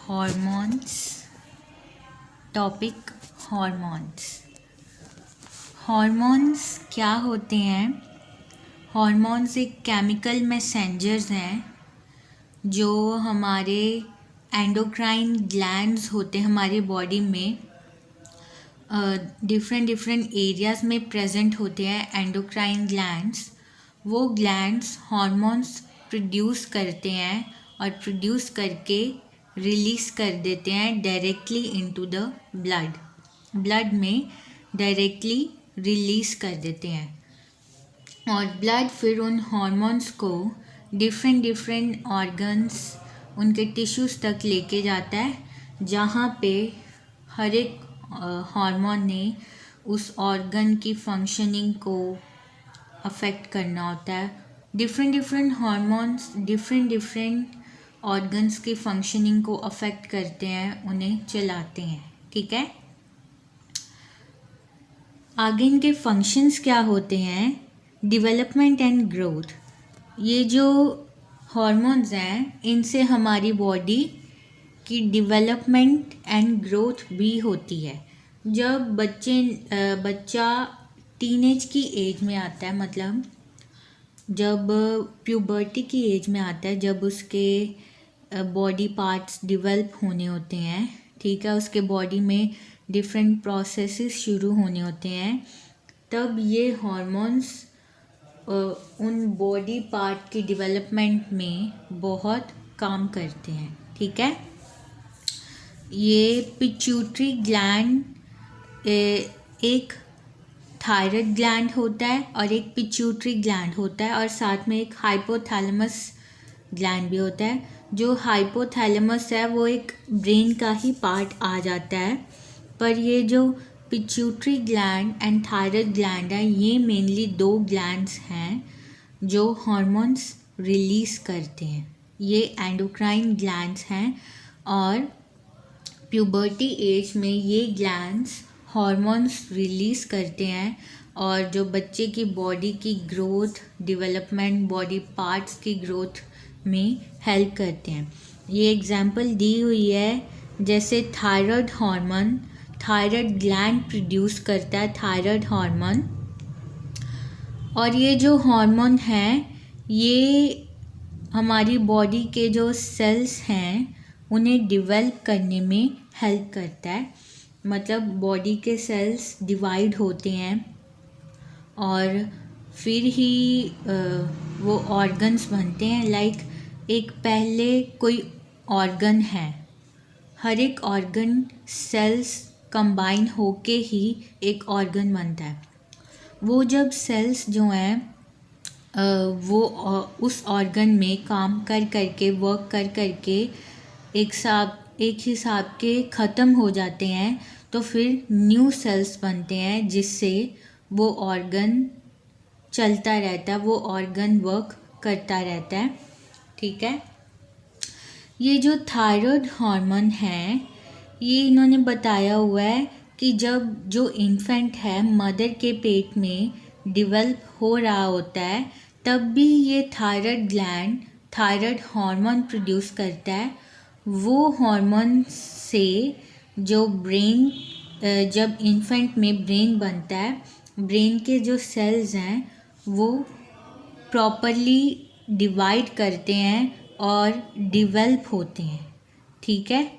Hormones. Topic hormones. Hormones क्या होते हैं? हॉर्मोन्स एक केमिकल मैसेंजर्स हैं जो हमारे एंडोक्राइन ग्लैंड्स होते हैं हमारी बॉडी में। डिफरेंट एरियाज़ में प्रेजेंट होते हैं एंडोक्राइन ग्लैंड्स। वो ग्लैंड्स हॉर्मोन्स प्रोड्यूस करते हैं और प्रोड्यूस करके रिलीज़ कर देते हैं डायरेक्टली इनटू द ब्लड में डायरेक्टली रिलीज़ कर देते हैं। और ब्लड फिर उन हॉर्मोन्स को डिफरेंट ऑर्गन्स उनके टिश्यूज़ तक लेके जाता है, जहाँ पे हर एक हार्मोन ने उस ऑर्गन की फंक्शनिंग को अफेक्ट करना होता है। डिफरेंट हार्मोन्स डिफरेंट ऑर्गन्स की फंक्शनिंग को अफेक्ट करते हैं, उन्हें चलाते हैं। ठीक है, आगे इनके फंक्शंस क्या होते हैं? Development and growth. ये जो हार्मोन्स हैं इनसे हमारी बॉडी की डेवलपमेंट एंड ग्रोथ भी होती है। जब बच्चा टीनेज की एज में आता है, मतलब जब प्यूबर्टी की एज में आता है, जब उसके बॉडी पार्ट्स डेवलप होने होते हैं, ठीक है, उसके बॉडी में डिफरेंट प्रोसेसेस शुरू होने होते हैं, तब ये हॉर्मोन्स उन बॉडी पार्ट की डेवलपमेंट में बहुत काम करते हैं। ठीक है, ये पिट्यूटरी ग्लैंड एक थायराइड ग्लैंड होता है और एक पिट्यूटरी ग्लैंड होता है, और साथ में एक हाइपोथैलेमस ग्लैंड भी होता है। जो हाइपोथैलेमस है वो एक ब्रेन का ही पार्ट आ जाता है, पर ये जो pituitary gland and thyroid gland है, ये मेनली दो ग्लैंड्स हैं जो हार्मोन्स रिलीज़ करते हैं। ये एंडोक्राइन ग्लैंड्स हैं और प्यूबर्टी एज में ये ग्लैंड्स हार्मोन्स रिलीज़ करते हैं और जो बच्चे की बॉडी की ग्रोथ, डेवलपमेंट, बॉडी पार्ट्स की ग्रोथ में हेल्प करते हैं। ये एग्जांपल दी हुई है, जैसे thyroid hormone, thyroid gland produce करता है थायराइड हार्मोन, और ये जो हार्मोन है ये हमारी बॉडी के जो सेल्स हैं उन्हें डिवेल्प करने में हेल्प करता है। मतलब बॉडी के सेल्स डिवाइड होते हैं और फिर ही वो ऑर्गन्स बनते हैं। लाइक एक पहले कोई ऑर्गन है, हर एक ऑर्गन सेल्स कंबाइन होके ही एक ऑर्गन बनता है। वो जब सेल्स जो हैं वो उस ऑर्गन में काम कर करके, वर्क कर करके एक हिसाब के ख़त्म हो जाते हैं, तो फिर न्यू सेल्स बनते हैं जिससे वो ऑर्गन चलता रहता है, वो ऑर्गन वर्क करता रहता है। ठीक है, ये जो थायराइड हार्मोन है ये इन्होंने बताया हुआ है कि जब जो इन्फेंट है मदर के पेट में डेवलप हो रहा होता है, तब भी ये thyroid gland thyroid hormone produce करता है। वो हार्मोन से जो ब्रेन, जब इन्फेंट में ब्रेन बनता है, ब्रेन के जो सेल्स हैं वो प्रॉपरली डिवाइड करते हैं और डेवलप होते हैं। ठीक है,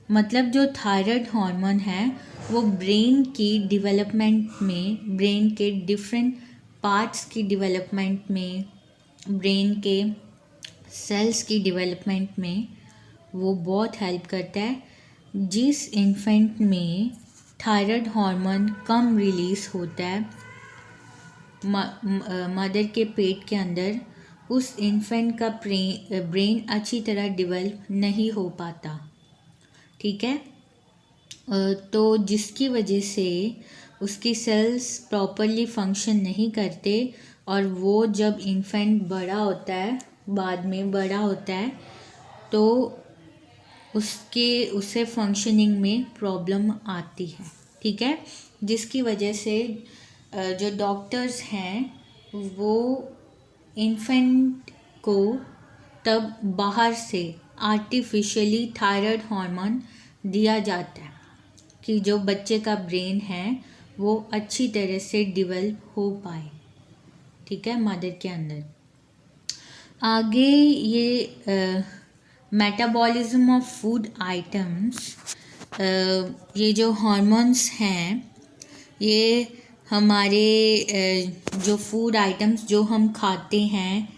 मतलब जो थायराइड हार्मोन है वो ब्रेन की डेवलपमेंट में, ब्रेन के डिफरेंट पार्ट्स की डेवलपमेंट में, ब्रेन के सेल्स की डेवलपमेंट में वो बहुत हेल्प करता है। जिस इन्फेंट में थायराइड हार्मोन कम रिलीज़ होता है मदर के पेट के अंदर, उस इन्फेंट का ब्रेन अच्छी तरह डेवलप नहीं हो पाता। ठीक है, तो जिसकी वजह से उसकी सेल्स प्रॉपरली फंक्शन नहीं करते, और वो जब इन्फेंट बड़ा होता है, बाद में बड़ा होता है, तो उसे फंक्शनिंग में प्रॉब्लम आती है। ठीक है, जिसकी वजह से जो डॉक्टर्स हैं वो इन्फेंट को तब बाहर से आर्टिफिशियली थायराइड हार्मोन दिया जाता है कि जो बच्चे का ब्रेन है वो अच्छी तरह से डेवलप हो पाए, ठीक है, मदर के अंदर। आगे ये मेटाबॉलिज्म ऑफ फूड आइटम्स, ये जो हार्मोन्स हैं ये हमारे जो फूड आइटम्स जो हम खाते हैं,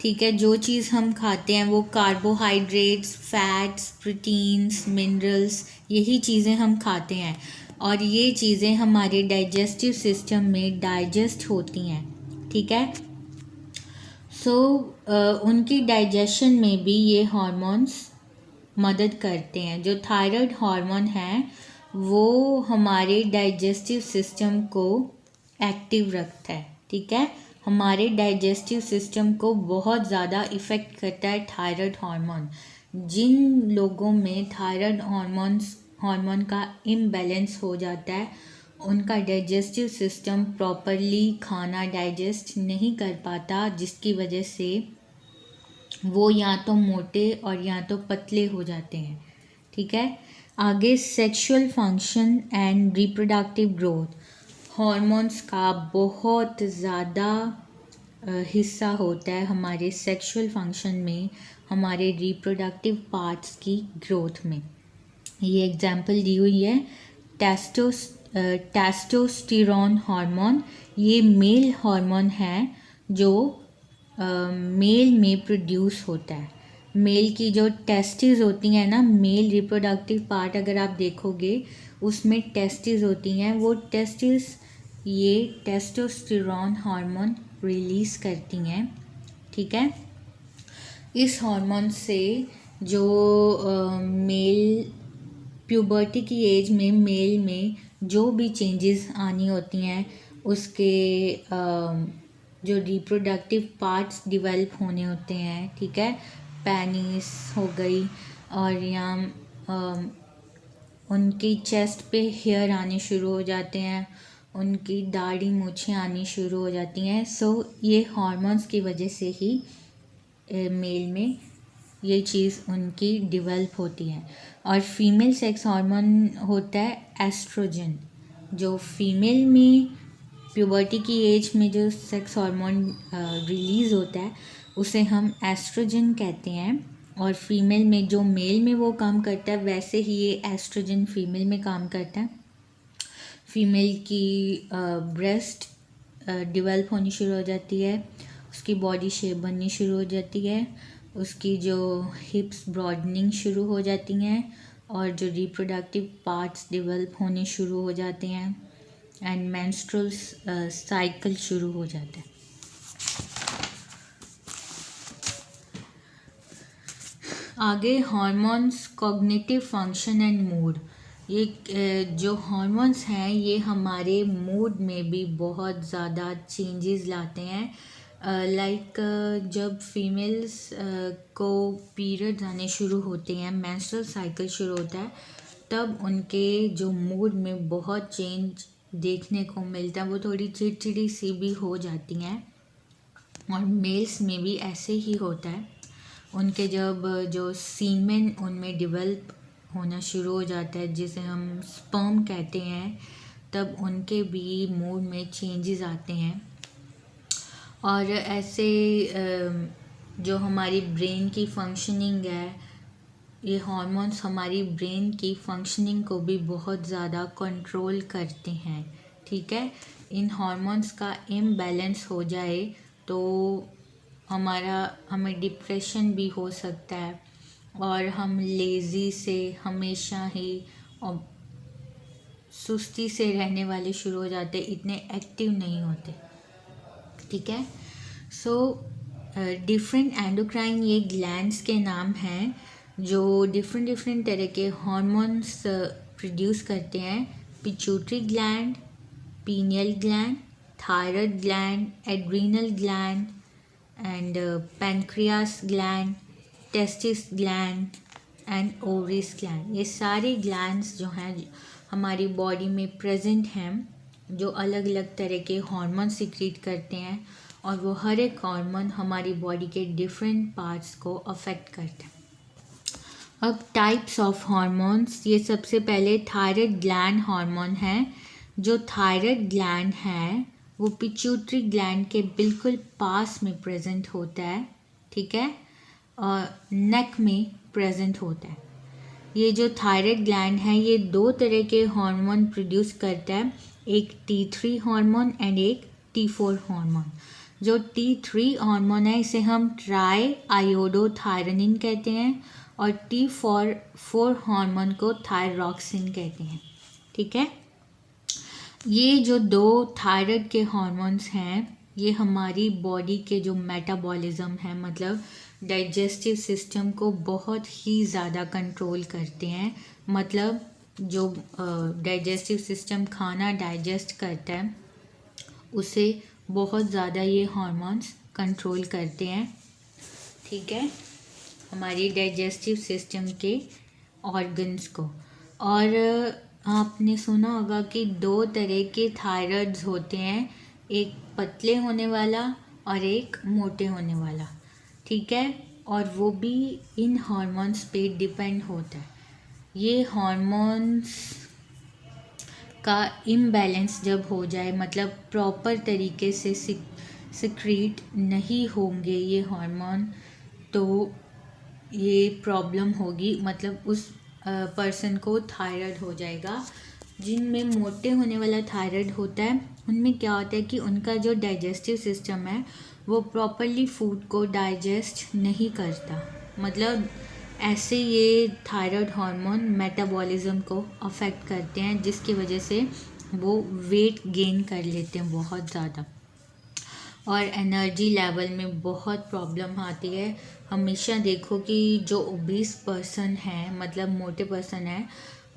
ठीक है, जो चीज़ हम खाते हैं वो कार्बोहाइड्रेट्स, फैट्स, प्रोटीन्स, मिनरल्स, यही चीज़ें हम खाते हैं और ये चीज़ें हमारे डाइजेस्टिव सिस्टम में डाइजेस्ट होती हैं, ठीक है। उनकी डाइजेशन में भी ये हार्मोन्स मदद करते हैं। जो थायराइड हार्मोन है वो हमारे डाइजेस्टिव सिस्टम को एक्टिव रखता है, ठीक है। हमारे डाइजेस्टिव सिस्टम को बहुत ज़्यादा इफ़ेक्ट करता है थायराइड हार्मोन। जिन लोगों में थायराइड हार्मोन का इम्बैलेंस हो जाता है उनका डाइजेस्टिव सिस्टम प्रॉपरली खाना डाइजेस्ट नहीं कर पाता, जिसकी वजह से वो या तो मोटे और या तो पतले हो जाते हैं, ठीक है। आगे sexual function and reproductive growth, hormones का बहुत ज़्यादा हिस्सा होता है हमारे सेक्सुअल फंक्शन में, हमारे रिप्रोडक्टिव पार्ट्स की ग्रोथ में। ये एग्जांपल दी हुई है टेस्टोस्टेरोन हार्मोन, ये मेल हार्मोन है जो मेल में प्रोड्यूस होता है। मेल की जो टेस्टिस होती हैं ना, मेल रिप्रोडक्टिव पार्ट अगर आप देखोगे उसमें टेस्टिस होती हैं, वो टेस्टिस ये टेस्टोस्टेरोन हार्मोन रिलीज़ करती हैं, ठीक है। इस हार्मोन से जो मेल प्यूबर्टी की एज में मेल में जो भी चेंजेस आनी होती हैं उसके जो रिप्रोडक्टिव पार्ट्स डेवलप होने होते हैं, ठीक है, पेनिस हो गई और यहाँ उनकी चेस्ट पे हेयर आने शुरू हो जाते हैं, उनकी दाढ़ी मूछें आनी शुरू हो जाती हैं। ये हार्मोन्स की वजह से ही मेल में ये चीज़ उनकी डेवलप होती है। और फीमेल सेक्स हार्मोन होता है एस्ट्रोजन, जो फीमेल में प्यूबर्टी की एज में जो सेक्स हार्मोन रिलीज़ होता है उसे हम एस्ट्रोजन कहते हैं। और फीमेल में जो मेल में वो काम करता है वैसे ही ये एस्ट्रोजन फीमेल में काम करता है। फीमेल की ब्रेस्ट डेवलप होनी शुरू हो जाती है, उसकी बॉडी शेप बननी शुरू हो जाती है, उसकी जो हिप्स ब्रॉडनिंग शुरू हो जाती हैं और जो रिप्रोडक्टिव पार्ट्स डेवलप होने शुरू हो जाते हैं एंड मेंस्ट्रुअल साइकिल शुरू हो जाता है। आगे hormones, cognitive function and mood, ये जो हार्मोन्स हैं ये हमारे मूड में भी बहुत ज़्यादा चेंजेस लाते हैं। लाइक जब फीमेल्स को पीरियड्स आने शुरू होते हैं, मेंस्ट्रुअल साइकिल शुरू होता है, तब उनके जो मूड में बहुत चेंज देखने को मिलता है, वो थोड़ी चिड़चिड़ी सी भी हो जाती हैं। और मेल्स में भी ऐसे ही होता है, उनके जब जो सीमेन उनमें डेवलप होना शुरू हो जाता है जिसे हम स्पर्म कहते हैं, तब उनके भी मूड में चेंजेस आते हैं। और ऐसे जो हमारी ब्रेन की फंक्शनिंग है, ये हार्मोन्स हमारी ब्रेन की फंक्शनिंग को भी बहुत ज़्यादा कंट्रोल करते हैं, ठीक है। इन हार्मोन्स का इम्बैलेंस हो जाए तो हमें डिप्रेशन भी हो सकता है और हम लेज़ी से हमेशा ही और सुस्ती से रहने वाले शुरू हो जाते, इतने एक्टिव नहीं होते, ठीक है। डिफरेंट एंडोक्राइन ये ग्लैंड्स के नाम हैं जो डिफरेंट तरह के हार्मोन्स प्रोड्यूस करते हैं। Pituitary gland, pineal gland, thyroid gland, adrenal gland and pancreas gland, testis gland and ovaries gland. ये सारे ग्लैंड्स जो हैं हमारी बॉडी में प्रेजेंट हैं, जो अलग अलग तरह के हार्मोन सिक्रीट करते हैं और वो हर एक हार्मोन हमारी बॉडी के डिफरेंट पार्ट्स को अफेक्ट करते हैं। अब टाइप्स ऑफ हार्मोन्स, ये सबसे पहले थायराइड ग्लैंड हार्मोन है। जो थायराइड ग्लैंड है वो पिट्यूटरी ग्लैंड के बिल्कुल पास में प्रेजेंट होता है, ठीक है, और नेक में प्रेजेंट होता है। ये जो थायराइड ग्लैंड है ये दो तरह के हार्मोन प्रोड्यूस करता है, एक T3 हार्मोन एंड एक T4 हार्मोन। जो T3 हार्मोन है इसे हम ट्राई आयोडोथायरोनिन कहते हैं और T4 हार्मोन को थायरॉक्सिन कहते हैं, ठीक है। ये जो दो थायराइड के हार्मोन्स हैं ये हमारी बॉडी के जो मेटाबॉलिज्म है, मतलब डाइजेस्टिव सिस्टम को बहुत ही ज़्यादा कंट्रोल करते हैं। मतलब जो डाइजेस्टिव सिस्टम खाना डाइजेस्ट करता है उसे बहुत ज़्यादा ये हार्मोन्स कंट्रोल करते हैं, ठीक है, हमारी डाइजेस्टिव सिस्टम के ऑर्गन्स को। और आपने सुना होगा कि दो तरह के थायराइड्स होते हैं, एक पतले होने वाला और एक मोटे होने वाला, ठीक है, और वो भी इन हार्मोन्स पे डिपेंड होता है। ये हार्मोन्स का इम्बैलेंस जब हो जाए, मतलब प्रॉपर तरीके से सिक्रीट नहीं होंगे ये हार्मोन, तो ये प्रॉब्लम होगी, मतलब उस पर्सन को थायराइड हो जाएगा। जिनमें मोटे होने वाला थायराइड होता है उनमें क्या होता है कि उनका जो डाइजेस्टिव सिस्टम है वो प्रॉपरली फूड को डाइजेस्ट नहीं करता, मतलब ऐसे ये थायराइड हार्मोन मेटाबॉलिज्म को अफेक्ट करते हैं, जिसकी वजह से वो वेट गेन कर लेते हैं बहुत ज़्यादा और एनर्जी लेवल में बहुत प्रॉब्लम आती है। हमेशा देखो कि जो ओबीस पर्सन है, मतलब मोटे पर्सन है,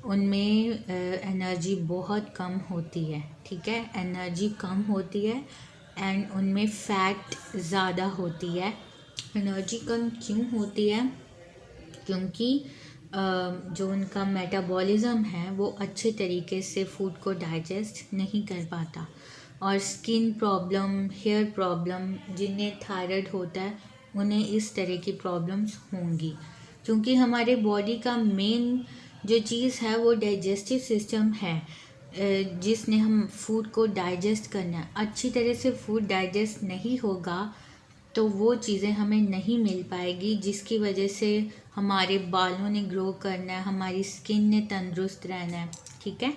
उनमें एनर्जी बहुत कम होती है, ठीक है, एनर्जी कम होती है एंड उनमें फैट ज़्यादा होती है। एनर्जी कम क्यों होती है? क्योंकि जो उनका मेटाबॉलिज्म है वो अच्छे तरीके से फूड को डाइजेस्ट नहीं कर पाता। और स्किन प्रॉब्लम, हेयर प्रॉब्लम, जिन्हें थायराइड होता है उन्हें इस तरह की प्रॉब्लम्स होंगी, क्योंकि हमारे बॉडी का मेन जो चीज़ है वो डाइजेस्टिव सिस्टम है, जिसने हम फूड को डाइजेस्ट करना है। अच्छी तरह से फूड डाइजेस्ट नहीं होगा तो वो चीज़ें हमें नहीं मिल पाएगी, जिसकी वजह से हमारे बालों ने ग्रो करना है, हमारी स्किन ने तंदुरुस्त रहना है, ठीक है।